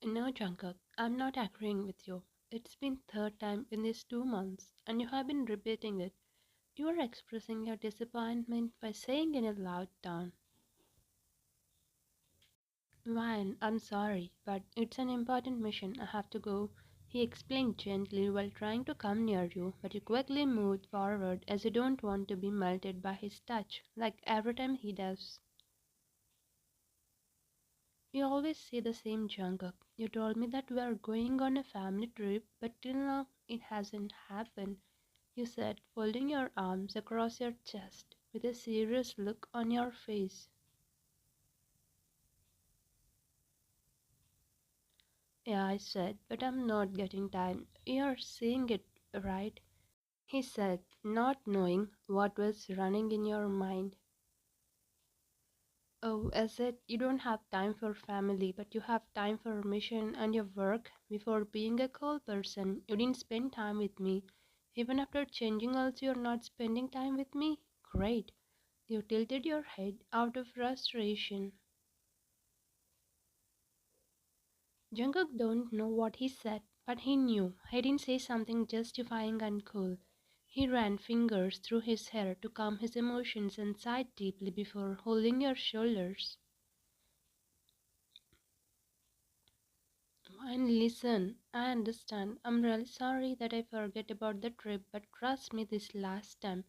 No, Jungkook, I'm not agreeing with you. It's been third time in these 2 months, and you have been repeating it. You are expressing your disappointment by saying in a loud tone, "Ryan, I'm sorry, but it's an important mission. I have to go." He explained gently while trying to come near you, but you quickly moved forward as you don't want to be melted by his touch, like every time he does. You always say the same, Jungkook. You told me that we are going on a family trip, but till now it hasn't happened. You said, folding your arms across your chest, with a serious look on your face. Yeah, I said, but I'm not getting time. You're saying it, right? He said, not knowing what was running in your mind. Oh, I said, you don't have time for family, but you have time for mission and your work. Before being a cold person, you didn't spend time with me. Even after changing also, you're not spending time with me? Great. You tilted your head out of frustration. Jungkook don't know what he said, but he knew. He didn't say something justifying and cool. He ran fingers through his hair to calm his emotions and sighed deeply before holding your shoulders. And listen, I understand. I'm really sorry that I forget about the trip, but trust me this last time.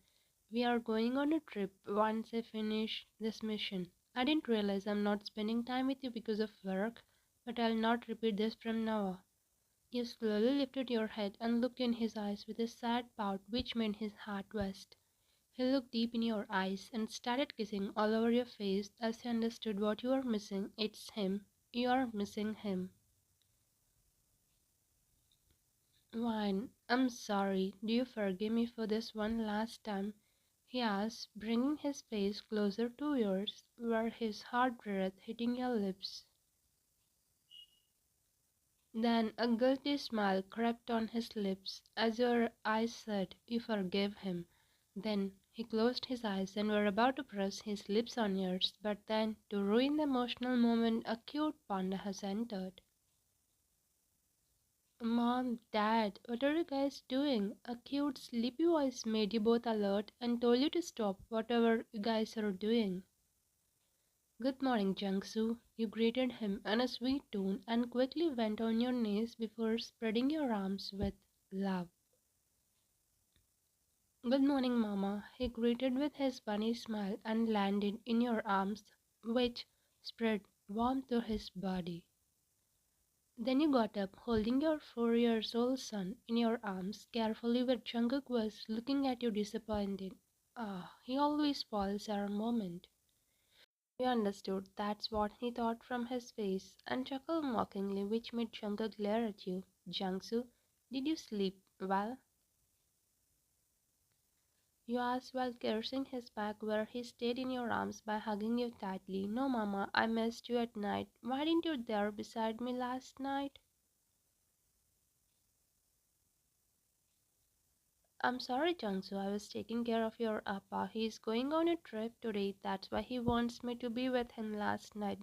We are going on a trip once I finish this mission. I didn't realize I'm not spending time with you because of work, but I'll not repeat this from now on. You slowly lifted your head and looked in his eyes with a sad pout which made his heart rest. He looked deep in your eyes and started kissing all over your face as he understood what you are missing. It's him. You are missing him. Wine, I'm sorry. Do you forgive me for this one last time? He asked, bringing his face closer to yours, where his hard breath hitting your lips. Then a guilty smile crept on his lips as your eyes said, "You forgive him." Then he closed his eyes and were about to press his lips on yours, but then, to ruin the emotional moment, a cute panda has entered. Mom, Dad, what are you guys doing? A cute sleepy voice made you both alert and told you to stop whatever you guys are doing. Good morning, Jungsoo. You greeted him in a sweet tone and quickly went on your knees before spreading your arms with love. Good morning, Mama. He greeted with his funny smile and landed in your arms, which spread warmth to his body. Then you got up, holding your 4 years old son in your arms carefully where Jungkook was looking at you disappointed. Ah, he always spoils our moment. You understood that's what he thought from his face and chuckled mockingly, which made Jungkook glare at you. Jungsoo, did you sleep well? You asked while caressing his back where he stayed in your arms by hugging you tightly. No, Mama, I missed you at night. Why didn't you there beside me last night? I'm sorry, Jungsoo. I was taking care of your appa. He's going on a trip today. That's why he wants me to be with him last night.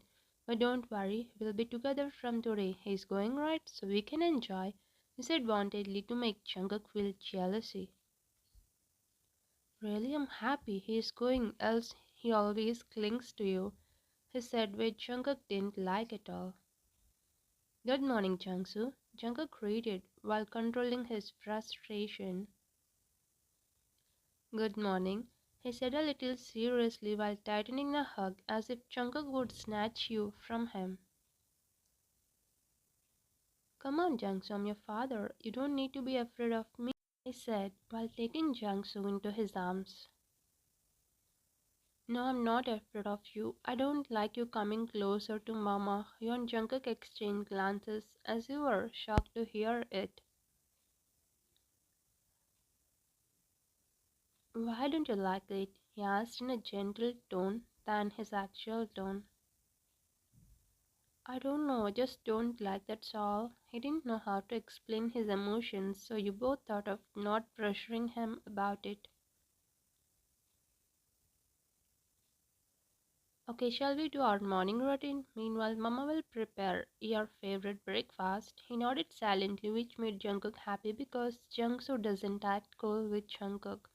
But don't worry, we'll be together from today. He's going right, so we can enjoy. He said wantedly to make Jungkook feel jealousy. Really, I'm happy he's going, else he always clings to you. He said, which Jungkook didn't like at all. Good morning, Jungsoo. Jungkook greeted while controlling his frustration. Good morning, he said a little seriously while tightening the hug as if Jungkook would snatch you from him. Come on, Jungsoo, I'm your father. You don't need to be afraid of me, he said while taking Jungsoo into his arms. No, I'm not afraid of you. I don't like you coming closer to Mama. You and Jungkook exchanged glances as you were shocked to hear it. Why don't you like it? He asked in a gentle tone than his actual tone. I don't know, I just don't like that's all. He didn't know how to explain his emotions, so you both thought of not pressuring him about it. Okay, shall we do our morning routine? Meanwhile, Mama will prepare your favorite breakfast. He nodded silently, which made Jungkook happy because Jungsoo doesn't act cool with Jungkook.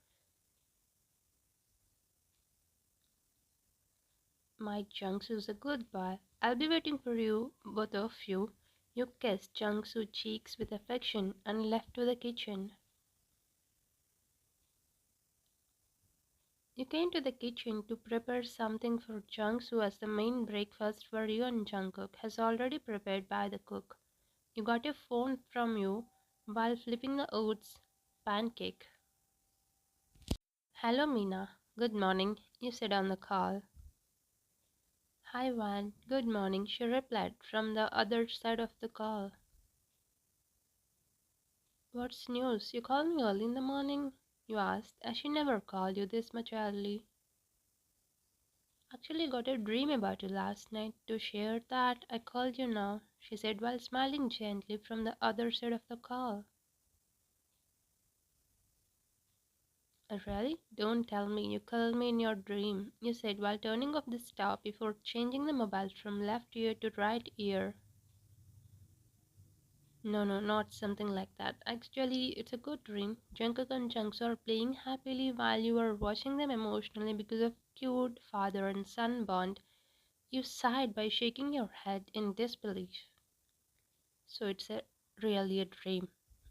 My Jungsoo's a good boy. I'll be waiting for you, both of you. You kissed Jungsoo cheeks with affection and left to the kitchen. You came to the kitchen to prepare something for Jungsoo as the main breakfast for you and Jungkook has already prepared by the cook. You got a phone from you while flipping the oats pancake. Hello, Mina. Good morning, you said on the call. Hi, Van. Good morning, she replied from the other side of the call. What's news? You called me early in the morning? You asked, as she never called you this much early. Actually got a dream about you last night. To share that, I called you now, she said while smiling gently from the other side of the call. Really? Don't tell me you called me in your dream, you said while turning off the stove before changing the mobile from left ear to right ear. No, no, not something like that. Actually, it's a good dream. Jungkook and Jungsoo are playing happily while you are watching them emotionally because of cute father and son bond. You sighed by shaking your head in disbelief. So it's really a dream.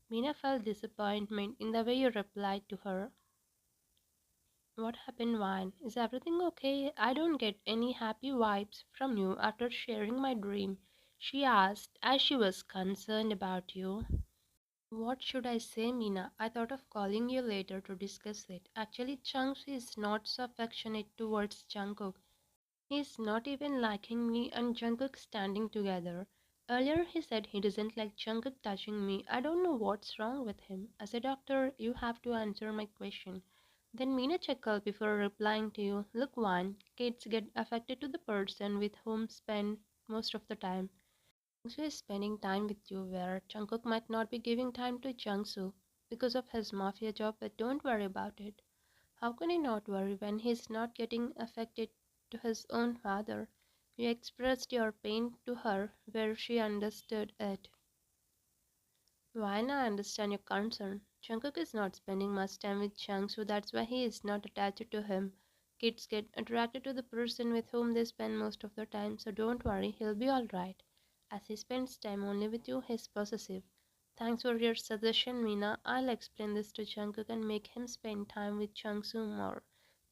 Mina felt disappointment in the way you replied to her. What happened, Vine? Is everything okay? I don't get any happy vibes from you after sharing my dream, she asked as she was concerned about you. What should I say, Mina? I thought of calling you later to discuss it. Actually, Chunks is not so affectionate towards Jungkook. He's not even liking me and Jungkook standing together. Earlier he said he doesn't like Jungkook touching me. I don't know what's wrong with him. As a doctor, you have to answer my question. Then Meena chuckled before replying to you. Look, one, kids get affected to the person with whom spend most of the time. Jungsu is spending time with you where Jungkook might not be giving time to Jungsu because of his mafia job, but don't worry about it. How can he not worry when he's not getting affected to his own father? You expressed your pain to her where she understood it. Why I understand your concern. Jungkook is not spending much time with Jungsu, that's why he is not attached to him. Kids get attracted to the person with whom they spend most of their time, so don't worry, he'll be alright. As he spends time only with you, he's possessive. Thanks for your suggestion, Meena. I'll explain this to Jungkook and make him spend time with Jungsu more.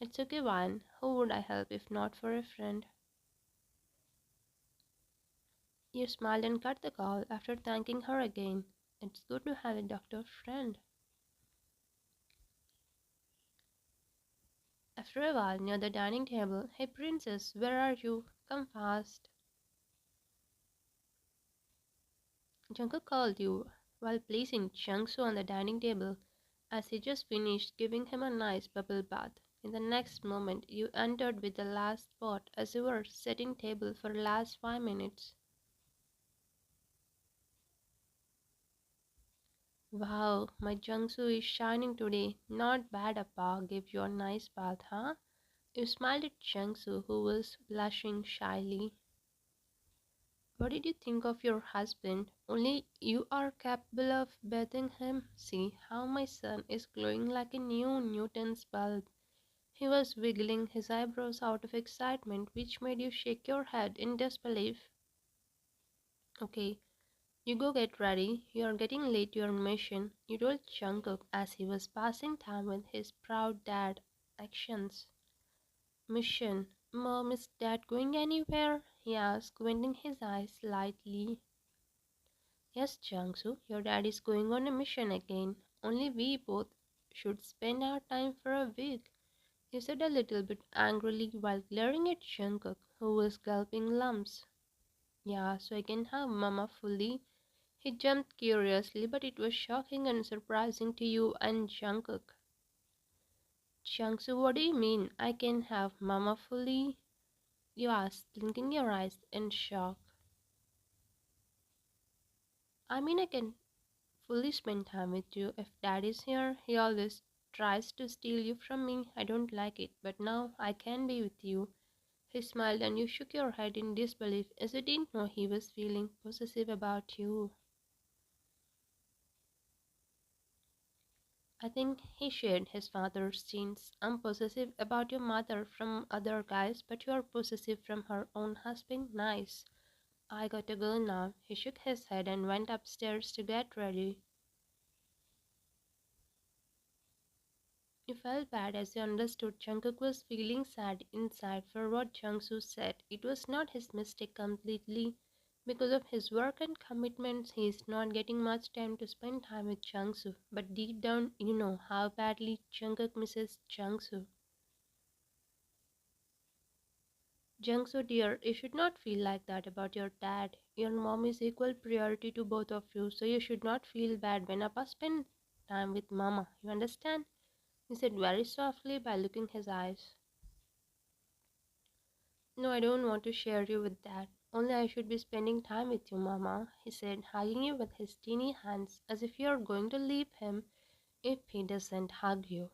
It's okay, Van. Who would I help if not for a friend? You smiled and cut the call after thanking her again. It's good to have a doctor friend. After a while, near the dining table, hey princess, where are you? Come fast. Jungkook called you while placing Jungsu on the dining table as he just finished giving him a nice bubble bath. In the next moment, you entered with the last pot as you were setting table for the last 5 minutes. Wow, my Jungsu is shining today. Not bad, Appa. Gave you a nice bath, huh? You smiled at Jungsu, who was blushing shyly. What did you think of your husband? Only you are capable of bathing him. See how my son is glowing like a new Newton's bulb. He was wiggling his eyebrows out of excitement, which made you shake your head in disbelief. Okay, you go get ready. You are getting late to your mission, you told Jungkook as he was passing time with his proud dad actions. Mission. Mom, is Dad going anywhere? He asked, squinting his eyes slightly. Yes, Jungsu, your dad is going on a mission again. Only we both should spend our time for a week, he said a little bit angrily while glaring at Jungkook, who was gulping lumps. Yeah, so I can have Mama fully. He jumped curiously, but it was shocking and surprising to you and Jungkook. Jungsu, what do you mean? I can have Mama fully? You asked, blinking your eyes in shock. I mean, I can fully spend time with you. If Dad is here, he always tries to steal you from me. I don't like it, but now I can be with you. He smiled and you shook your head in disbelief as you didn't know he was feeling possessive about you. I think he shared his father's genes. I'm possessive about your mother from other guys, but you're possessive from her own husband. Nice. I gotta go now. He shook his head and went upstairs to get ready. You felt bad as you understood Jungkook was feeling sad inside for what Jungsoo said. It was not his mistake completely. Because of his work and commitments, he is not getting much time to spend time with Jungsoo. But deep down, you know how badly Jungkook misses Jungsoo. Jungsoo dear, you should not feel like that about your dad. Your mom is equal priority to both of you, so you should not feel bad when Appa spend time with Mama. You understand? He said very softly by looking his eyes. No, I don't want to share you with that. Only I should be spending time with you, Mama, he said, hugging you with his teeny hands as if you are going to leave him if he doesn't hug you.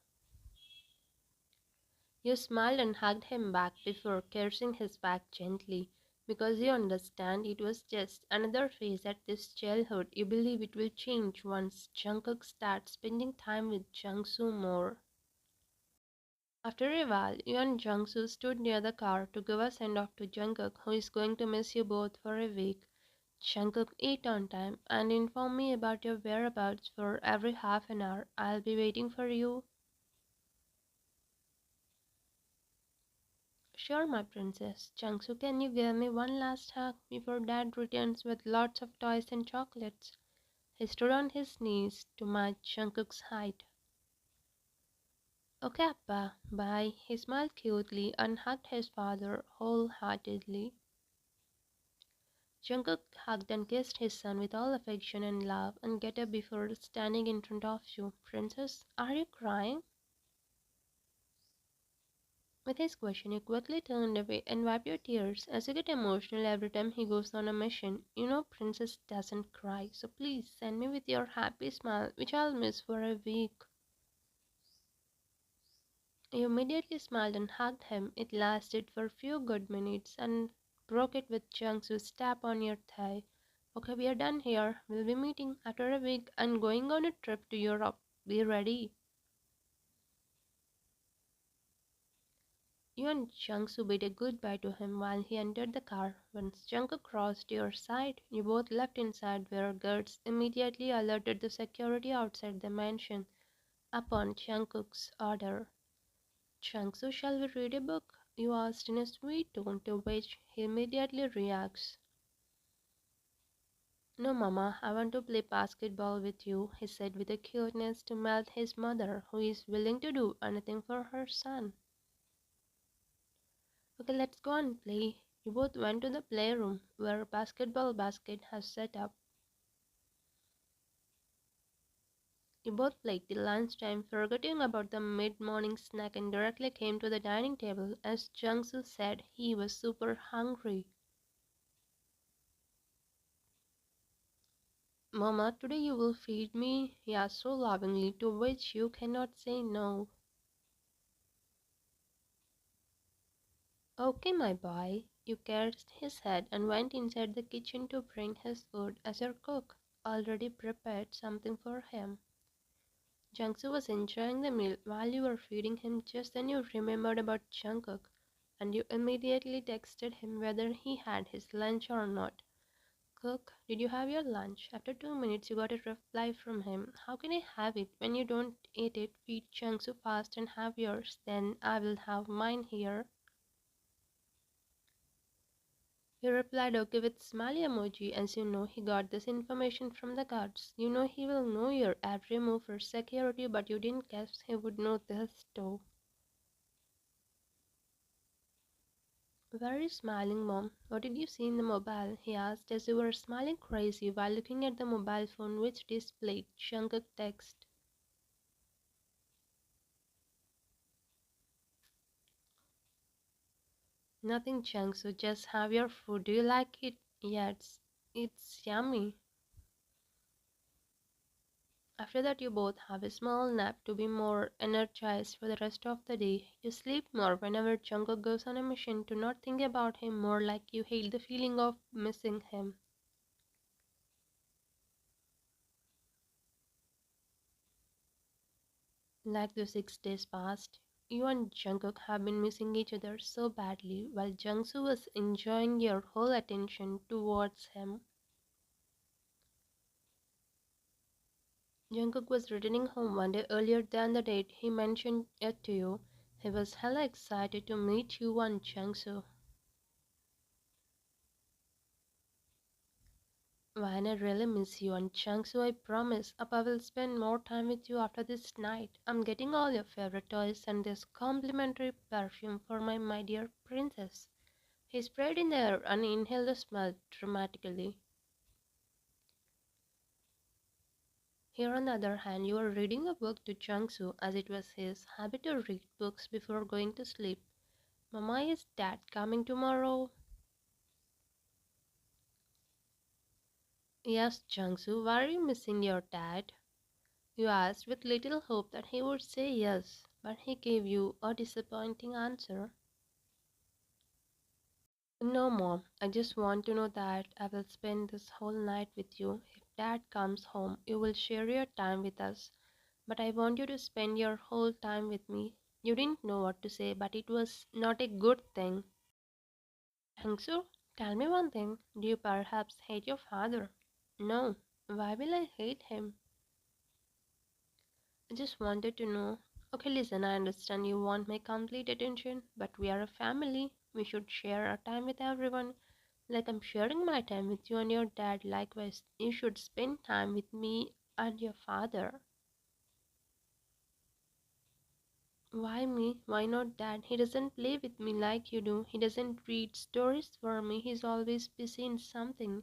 You smiled and hugged him back before caressing his back gently, because you understand it was just another phase at this childhood. You believe it will change once Jungkook starts spending time with Jungsoo more. After a while, you and Jungsoo stood near the car to give a send-off to Jungkook, who is going to miss you both for a week. Jungkook, eat on time and inform me about your whereabouts for every half an hour. I'll be waiting for you. Sure, my princess. Jungsoo, can you give me one last hug before Dad returns with lots of toys and chocolates? He stood on his knees to match Jungkook's height. Okay, Appa, bye. He smiled cutely and hugged his father wholeheartedly. Jungkook hugged and kissed his son with all affection and love and get up before standing in front of you. Princess, are you crying? With his question, you quickly turned away and wiped your tears as you get emotional every time he goes on a mission. You know Princess doesn't cry, so please send me with your happy smile, which I'll miss for a week. You immediately smiled and hugged him. It lasted for a few good minutes and broke it with Jungsoo's tap on your thigh. Okay, we are done here. We'll be meeting after a week and going on a trip to Europe. Be ready. You and Jungsoo bid a goodbye to him while he entered the car. Once Jungkook crossed your side, you both left inside where guards immediately alerted the security outside the mansion upon Jungkook's order. Jungsoo, shall we read a book? You asked in a sweet tone, to which he immediately reacts. No, Mama, I want to play basketball with you, he said with a cuteness to melt his mother, who is willing to do anything for her son. Okay, let's go and play. You both went to the playroom, where a basketball basket has set up. You both played till lunchtime, forgetting about the mid-morning snack and directly came to the dining table as Jungsoo said he was super hungry. Mama, today you will feed me, he asked so lovingly, to which you cannot say no. Okay, my boy. You caressed his head and went inside the kitchen to bring his food as your cook already prepared something for him. Jungsoo was enjoying the meal while you were feeding him. Just then you remembered about Jungkook and you immediately texted him whether he had his lunch or not. Cook, did you have your lunch? After 2 minutes you got a reply from him. How can I have it when you don't eat it? Feed Jungsoo fast and have yours. Then I will have mine here. He replied okay with smiley emoji. As you know, he got this information from the guards. You know he will know your every move for security, but you didn't guess he would know this too. Very smiling, Mom. What did you see in the mobile? He asked as you were smiling crazy while looking at the mobile phone which displayed Jungkook text. Nothing, Jungsook, just have your food. Do you like it? Yeah, it's yummy. After that, you both have a small nap to be more energized for the rest of the day. You sleep more whenever Jungkook goes on a mission to not think about him more like you hate the feeling of missing him. Like the 6 days passed, you and Jungkook have been missing each other so badly while Jungsoo was enjoying your whole attention towards him. Jungkook was returning home one day earlier than the date he mentioned it to you. He was hella excited to meet you and Jungsoo. When I really miss you and Jungsoo, I promise Appa will spend more time with you after this night. I'm getting all your favorite toys and this complimentary perfume for my dear princess. He sprayed in the air and inhaled the smell dramatically. Here, on the other hand, you were reading a book to Jungsoo as it was his habit to read books before going to sleep. Mama, is dad coming tomorrow? Yes, Jungsoo, why are you missing your dad? You asked with little hope that he would say yes, but he gave you a disappointing answer. No, Mom, I just want to know that I will spend this whole night with you. If Dad comes home, you will share your time with us. But I want you to spend your whole time with me. You didn't know what to say, but it was not a good thing. Hangsu, tell me one thing. Do you perhaps hate your father? No. Why will I hate him? I just wanted to know. Okay, listen, I understand you want my complete attention, but we are a family. We should share our time with everyone. Like I'm sharing my time with you and your dad. Likewise, you should spend time with me and your father. Why me? Why not dad? He doesn't play with me like you do. He doesn't read stories for me. He's always busy in something.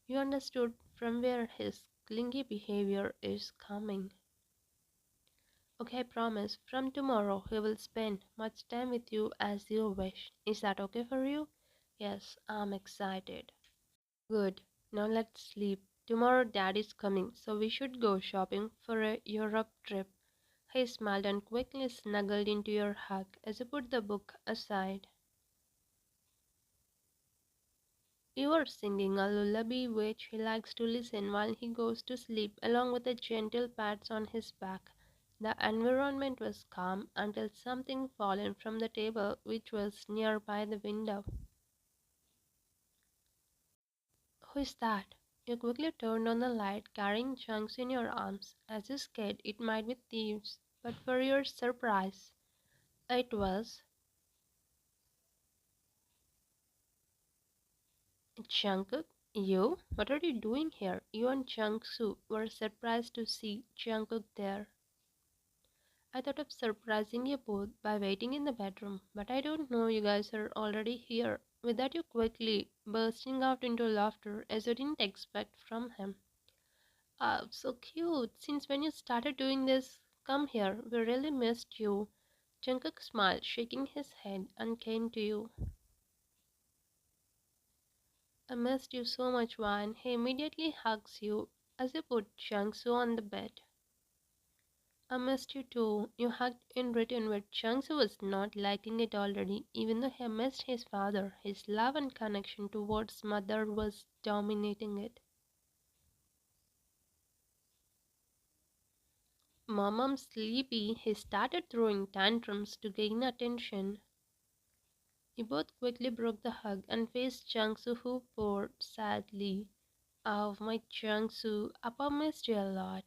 You understood from where his clingy behavior is coming. Okay, I promise. From tomorrow, he will spend much time with you as you wish. Is that okay for you? Yes, I'm excited. Good. Now let's sleep. Tomorrow dad is coming, so we should go shopping for a Europe trip. He smiled and quickly snuggled into your hug as you put the book aside. You are singing a lullaby which he likes to listen while he goes to sleep, along with the gentle pats on his back. The environment was calm until something fallen from the table which was nearby the window. Who is that? You quickly turned on the light, carrying chunks in your arms, as you scared it might be thieves. But for your surprise, it was Jungkook. You? What are you doing here? You and Jungsoo were surprised to see Jungkook there. I thought of surprising you both by waiting in the bedroom, but I don't know you guys are already here. With that, you quickly bursting out into laughter as you didn't expect from him. Oh, so cute. Since when you started doing this? Come here. We really missed you. Jungkook smiled, shaking his head, and came to you. I missed you so much, Wan. He immediately hugs you as you put Jungsoo on the bed. I missed you too. You hugged in return, but Jungsoo was not liking it already, even though he missed his father. His love and connection towards mother was dominating it. Mom, sleepy. He started throwing tantrums to gain attention. You both quickly broke the hug and faced Jungsoo, who poured sadly. Oh, my Jungsoo, Appa missed you a lot.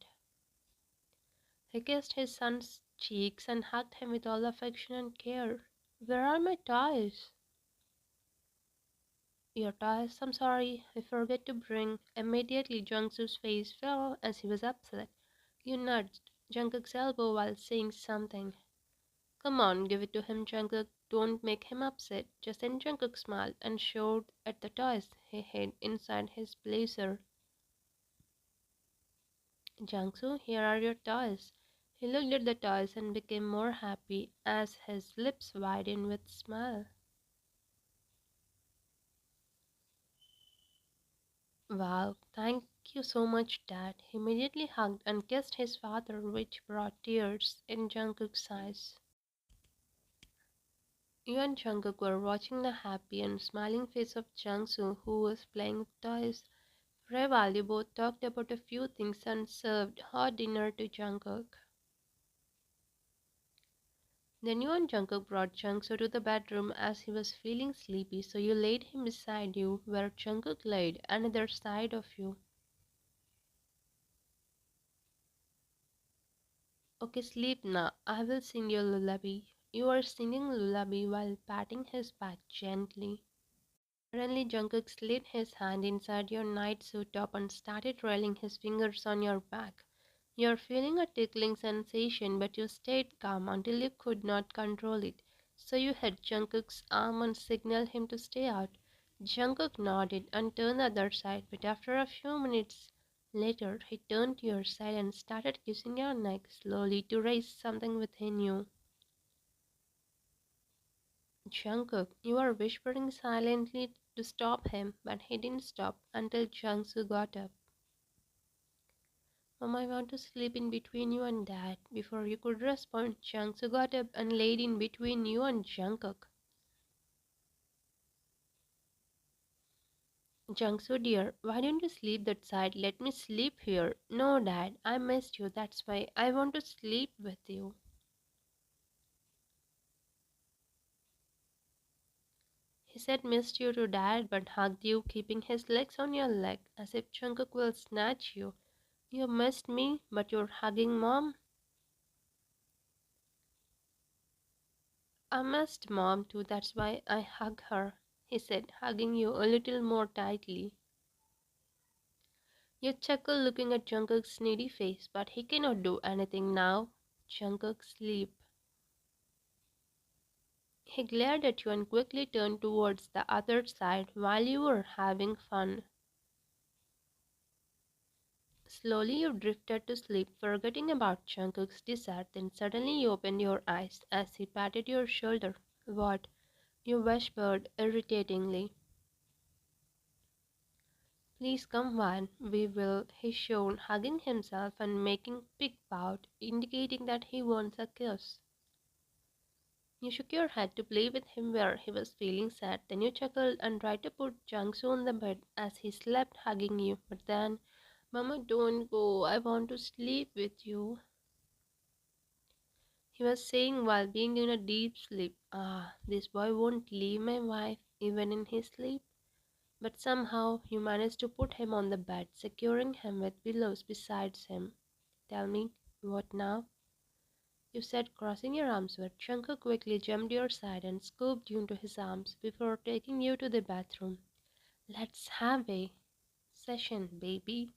He kissed his son's cheeks and hugged him with all affection and care. Where are my toys? Your toys? I'm sorry, I forgot to bring. Immediately, Jungsoo's face fell as he was upset. You nudged Jungkook's elbow while saying something. Come on, give it to him, Jungkook. Don't make him upset. Just then Jungkook smiled and showed at the toys he hid inside his blazer. Jungsoo, here are your toys. He looked at the toys and became more happy as his lips widened with smile. Wow, You so much, Dad. He immediately hugged and kissed his father, which brought tears in Jungkook's eyes. You and Jungkook were watching the happy and smiling face of Jungsoo, who was playing with toys. For a while, you both talked about a few things and served hot dinner to Jungkook. Then you and Jungkook brought Jungsoo to the bedroom as he was feeling sleepy, so you laid him beside you, where Jungkook laid another side of you. Okay, sleep now. I will sing you a lullaby. You are singing lullaby while patting his back gently. Suddenly, Jungkook slid his hand inside your nightsuit top and started rolling his fingers on your back. You're feeling a tickling sensation, but you stayed calm until you could not control it. So you hit Jungkook's arm and signaled him to stay out. Jungkook nodded and turned the other side, but after a few minutes later, he turned to your side and started kissing your neck slowly to raise something within you. Jungkook, you were whispering silently to stop him, but he didn't stop until Jungsoo got up. Mom, I want to sleep in between you and Dad. Before you could respond, Jungsoo got up and laid in between you and Jungkook. Jungsoo dear, why don't you sleep that side? Let me sleep here. No, Dad, I missed you. That's why I want to sleep with you. He said missed you to Dad, but hugged you, keeping his legs on your leg, as if Jungkook will snatch you. You missed me, but you're hugging Mom. I missed Mom too, that's why I hug her, he said, hugging you a little more tightly. You chuckle looking at Jungkook's needy face, but he cannot do anything now. Jungkook sleep. He glared at you and quickly turned towards the other side while you were having fun. Slowly you drifted to sleep, forgetting about Jungkook's desire. Then suddenly you opened your eyes as he patted your shoulder. What? You whispered irritatingly. Please come on, we will, he showed, hugging himself and making big pout, indicating that he wants a kiss. You shook your head to play with him where he was feeling sad. Then you chuckled and tried to put Jungsoo on the bed as he slept hugging you. But then, Mama, don't go. I want to sleep with you, he was saying while being in a deep sleep. Ah, this boy won't leave my wife even in his sleep. But somehow you managed to put him on the bed, securing him with pillows beside him. Tell me, what now? You said, crossing your arms, where Shankar quickly jumped your side and scooped you into his arms before taking you to the bathroom. Let's have a session, baby.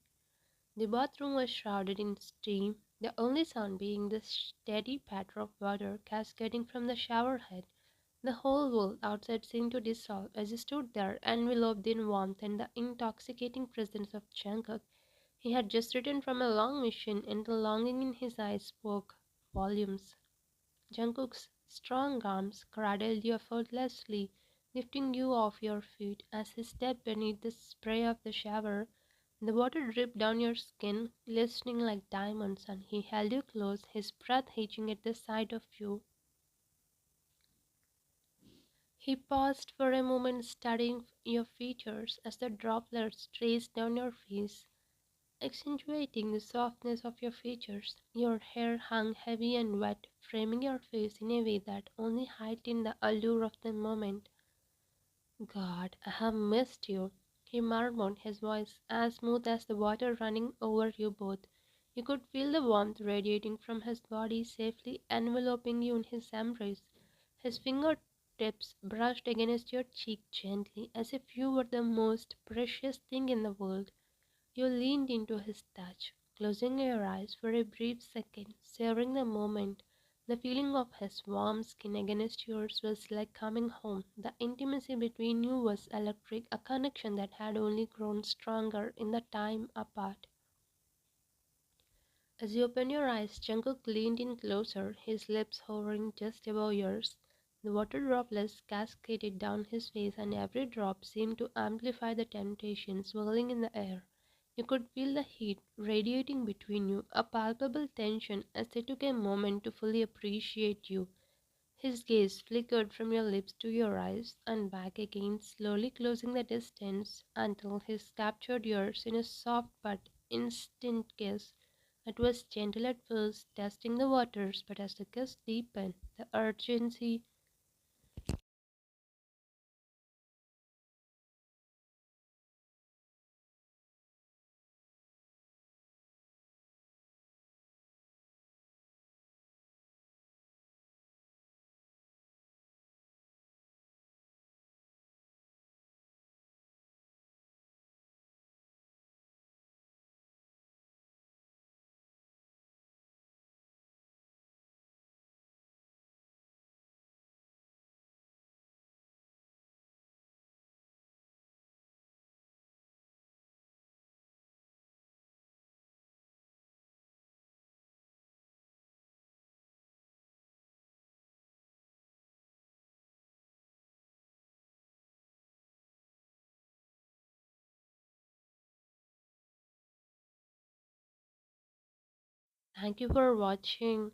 The bathroom was shrouded in steam, the only sound being the steady patter of water cascading from the shower head. The whole world outside seemed to dissolve as he stood there, enveloped in warmth and the intoxicating presence of Jungkook. He had just returned from a long mission, and the longing in his eyes spoke volumes. Jungkook's strong arms cradled you effortlessly, lifting you off your feet as he stepped beneath the spray of the shower. The water dripped down your skin, glistening like diamonds, and he held you close, his breath hitching at the sight of you. He paused for a moment, studying your features as the droplets traced down your face, accentuating the softness of your features. Your hair hung heavy and wet, framing your face in a way that only heightened the allure of the moment. God, I have missed you, he murmured, his voice as smooth as the water running over you both. You could feel the warmth radiating from his body, safely enveloping you in his embrace. His fingertips brushed against your cheek gently, as if you were the most precious thing in the world. You leaned into his touch, closing your eyes for a brief second, savoring the moment. The feeling of his warm skin against yours was like coming home. The intimacy between you was electric, a connection that had only grown stronger in the time apart. As you opened your eyes, Jungkook leaned in closer, his lips hovering just above yours. The water droplets cascaded down his face, and every drop seemed to amplify the temptation swirling in the air. You could feel the heat radiating between you, a palpable tension as they took a moment to fully appreciate you. His gaze flickered from your lips to your eyes and back again, slowly closing the distance until his captured yours in a soft but instant kiss. It was gentle at first, testing the waters, but as the kiss deepened, the urgency. Thank you for watching.